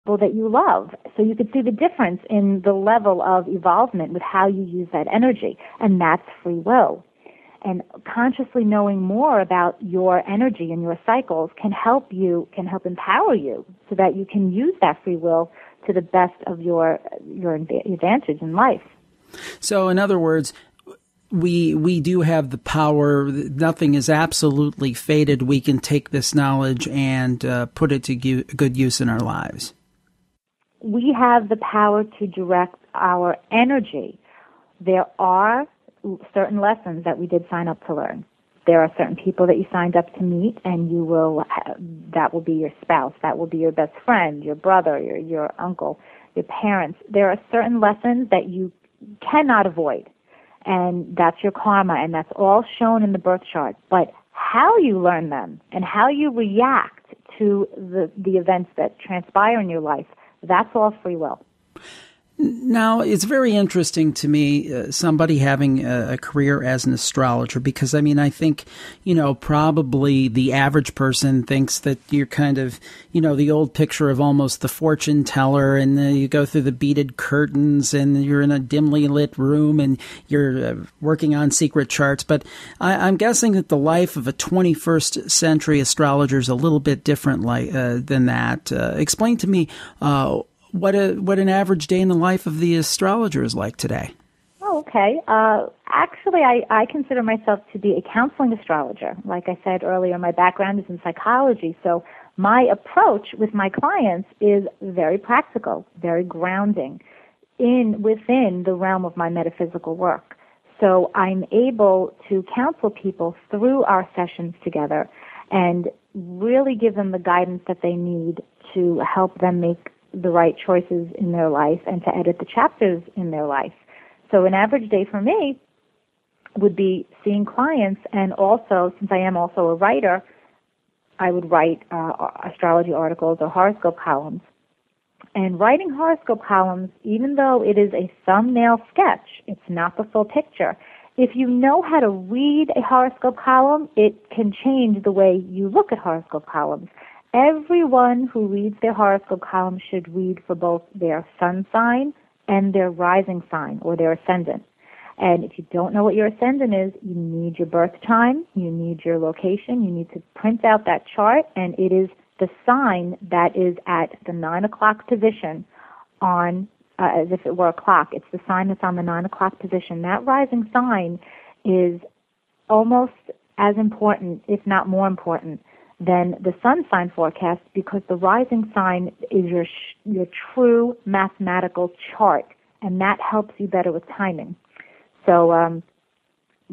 people that you love. So you could see the difference in the level of evolvement with how you use that energy, and that's free will. And consciously knowing more about your energy and your cycles can help empower you so that you can use that free will to the best of your advantage in life. So in other words, we do have the power. Nothing is absolutely fated. We can take this knowledge and put it to good use in our lives. We have the power to direct our energy. There are certain lessons that we did sign up to learn. There are certain people that you signed up to meet, and that will be your spouse, that will be your best friend, your brother, your uncle, your parents. There are certain lessons that you cannot avoid, and that's your karma, and that's all shown in the birth chart. But how you learn them and how you react to the events that transpire in your life, that's all free will. Now, it's very interesting to me, somebody having a career as an astrologer, because, I mean, I think, probably the average person thinks that you're kind of, the old picture of almost the fortune teller, and you go through the beaded curtains, and you're in a dimly lit room, and you're working on secret charts. But I'm guessing that the life of a 21st century astrologer is a little bit different than that. Explain to me what an average day in the life of the astrologer is like today. Oh, okay. Actually, I consider myself to be a counseling astrologer. Like I said earlier, my background is in psychology, so my approach with my clients is very practical, very grounding within the realm of my metaphysical work. So I'm able to counsel people through our sessions together and really give them the guidance that they need to help them make the right choices in their life and to edit the chapters in their life. So an average day for me would be seeing clients, and also, since I am also a writer, I would write astrology articles or horoscope columns. And writing horoscope columns, even though it is a thumbnail sketch, it's not the full picture. If you know how to read a horoscope column, it can change the way you look at horoscope columns. Everyone who reads their horoscope column should read for both their sun sign and their rising sign or their ascendant. And if you don't know what your ascendant is, you need your birth time, you need your location, you need to print out that chart, and it is the sign that is at the 9 o'clock position on, as if it were a clock. It's the sign that's on the 9 o'clock position. That rising sign is almost as important, if not more important, than the sun sign forecast, because the rising sign is your true mathematical chart, and that helps you better with timing. So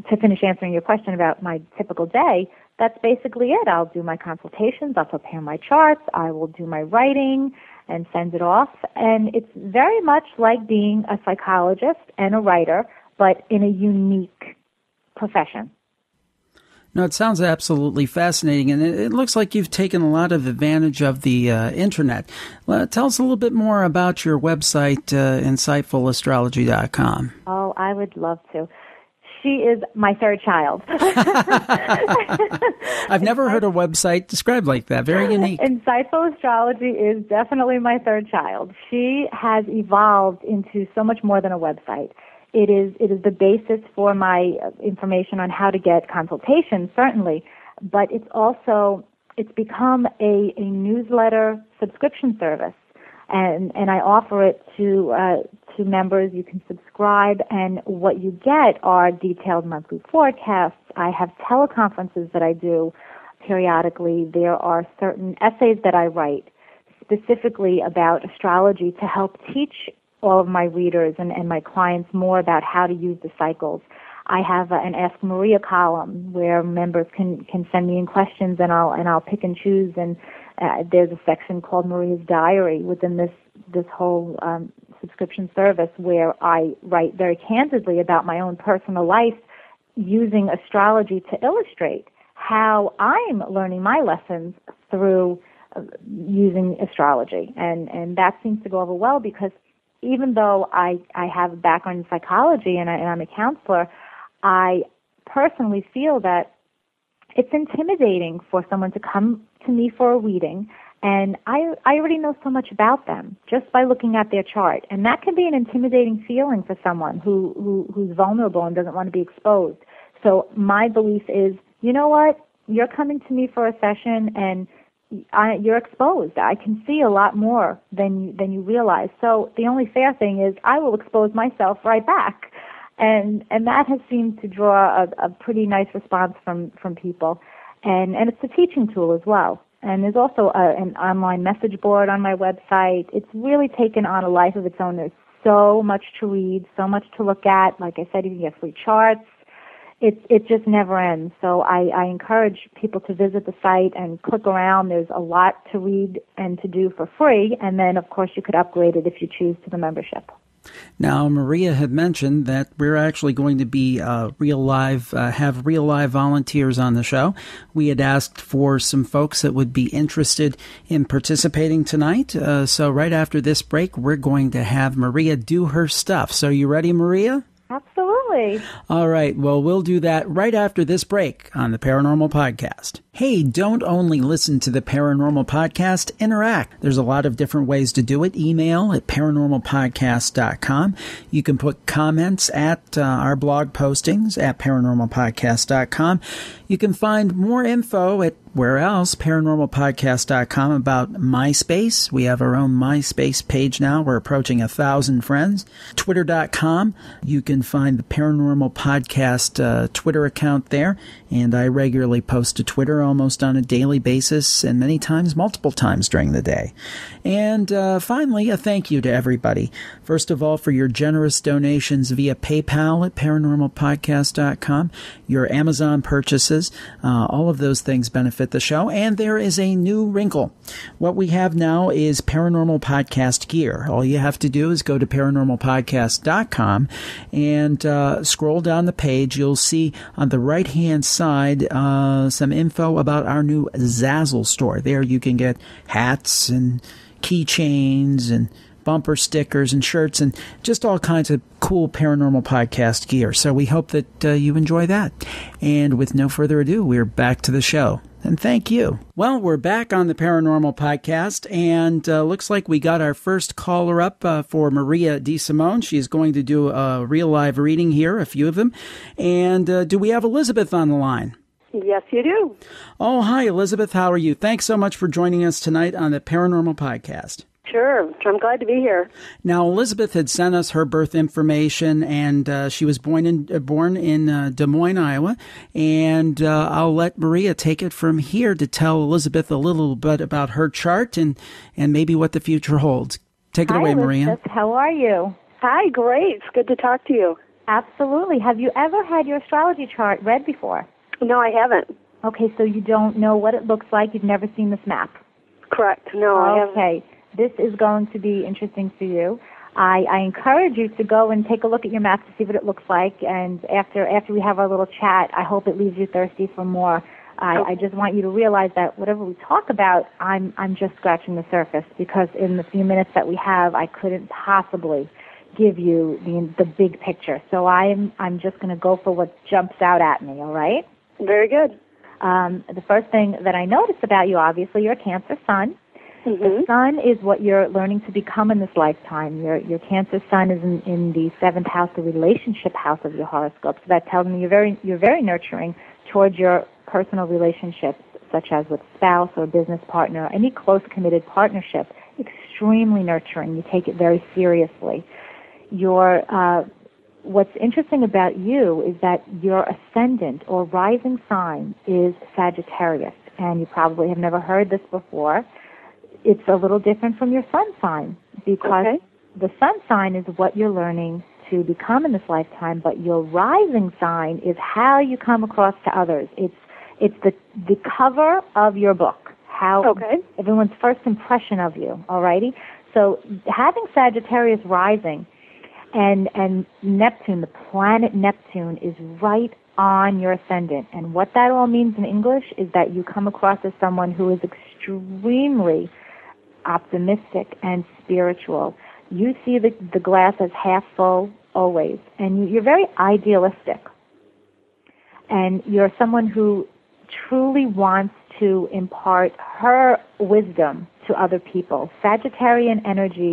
to finish answering your question about my typical day, that's basically it. I'll do my consultations, I'll prepare my charts, I will do my writing and send it off, and it's very much like being a psychologist and a writer, but in a unique profession. No, it sounds absolutely fascinating, and it looks like you've taken a lot of advantage of the Internet. Tell us a little bit more about your website, insightfulastrology.com. Oh, I would love to. She is my third child. I've never heard a website described like that. Very unique. Insightful Astrology is definitely my third child. She has evolved into so much more than a website. It is the basis for my information on how to get consultations, certainly, but it's become a newsletter subscription service, and I offer it to members. You can subscribe, and what you get are detailed monthly forecasts. I have teleconferences that I do periodically. There are certain essays that I write specifically about astrology to help teach all of my readers and my clients more about how to use the cycles. I have an Ask Maria column where members can send me in questions, and I'll pick and choose. And there's a section called Maria's Diary within this whole subscription service where I write very candidly about my own personal life, using astrology to illustrate how I'm learning my lessons through using astrology. And that seems to go over well, because even though I have a background in psychology and I'm a counselor, I personally feel that it's intimidating for someone to come to me for a reading And I already know so much about them just by looking at their chart. And that can be an intimidating feeling for someone who's vulnerable and doesn't want to be exposed. So my belief is, you know what? You're coming to me for a session and you're exposed. I can see a lot more than you realize. So the only fair thing is I will expose myself right back. And that has seemed to draw a pretty nice response from people. And it's a teaching tool as well. And there's also an online message board on my website. It's really taken on a life of its own. There's so much to read, so much to look at. Like I said, you can get free charts. It just never ends. So I encourage people to visit the site and click around. There's a lot to read and to do for free. And then, of course, you could upgrade it if you choose to the membership. Now, Maria had mentioned that we're actually going to be have real live volunteers on the show. We had asked for some folks that would be interested in participating tonight. So right after this break, we're going to have Maria do her stuff. So you ready, Maria? Absolutely. All right. Well, we'll do that right after this break on the Paranormal Podcast. Hey, don't only listen to the Paranormal Podcast, interact. There's a lot of different ways to do it. Email at paranormalpodcast.com. You can put comments at our blog postings at paranormalpodcast.com. You can find more info at where else? paranormalpodcast.com about MySpace. We have our own MySpace page now. We're approaching 1,000 friends. Twitter.com. You can find the Paranormal Podcast Twitter account there. And I regularly post to Twitter almost on a daily basis and many times, multiple times during the day. And finally, a thank you to everybody. First of all, for your generous donations via PayPal at paranormalpodcast.com, your Amazon purchases, all of those things benefit the show. And there is a new wrinkle. What we have now is Paranormal Podcast gear. All you have to do is go to paranormalpodcast.com and scroll down the page. You'll see on the right-hand side some info about our new Zazzle store. There you can get hats and keychains and bumper stickers and shirts and just all kinds of cool Paranormal Podcast gear. So we hope that you enjoy that. And with no further ado, we're back to the show. And thank you. Well, we're back on the Paranormal Podcast, and looks like we got our first caller up for Maria DeSimone. She's going to do a real live reading here, a few of them. And do we have Elizabeth on the line? Yes, you do. Oh, hi, Elizabeth. How are you? Thanks so much for joining us tonight on the Paranormal Podcast. Sure. I'm glad to be here. Now, Elizabeth had sent us her birth information, and she was born in Des Moines, Iowa. And I'll let Maria take it from here to tell Elizabeth a little bit about her chart and maybe what the future holds. Take it away, Maria. Elizabeth. How are you? Hi, great. It's good to talk to you. Absolutely. Have you ever had your astrology chart read before? No, I haven't. Okay, so you don't know what it looks like. You've never seen this map. Correct. No, I haven't. Okay. This is going to be interesting for you. I encourage you to go and take a look at your map to see what it looks like. And after we have our little chat, I hope it leaves you thirsty for more. I just want you to realize that whatever we talk about, I'm just scratching the surface, because in the few minutes that we have, I couldn't possibly give you the big picture. So I'm just going to go for what jumps out at me. All right? Very good. The first thing that I noticed about you, obviously, you're a Cancer sun. Mm-hmm. The sun is what you're learning to become in this lifetime. Your Cancer sun is in the 7th house, the relationship house of your horoscope. So that tells me you're very nurturing towards your personal relationships, such as with spouse or business partner, any close committed partnership. Extremely nurturing. You take it very seriously. What's interesting about you is that your ascendant or rising sign is Sagittarius, and you probably have never heard this before. It's a little different from your sun sign, because the sun sign is what you're learning to become in this lifetime, but your rising sign is how you come across to others. It's the cover of your book, how everyone's first impression of you, alrighty? So having Sagittarius rising and Neptune, the planet Neptune, is right on your ascendant. And what that all means in English is that you come across as someone who is extremely optimistic and spiritual. You see the glass as half full always, and you're very idealistic. And you're someone who truly wants to impart her wisdom to other people. Sagittarian energy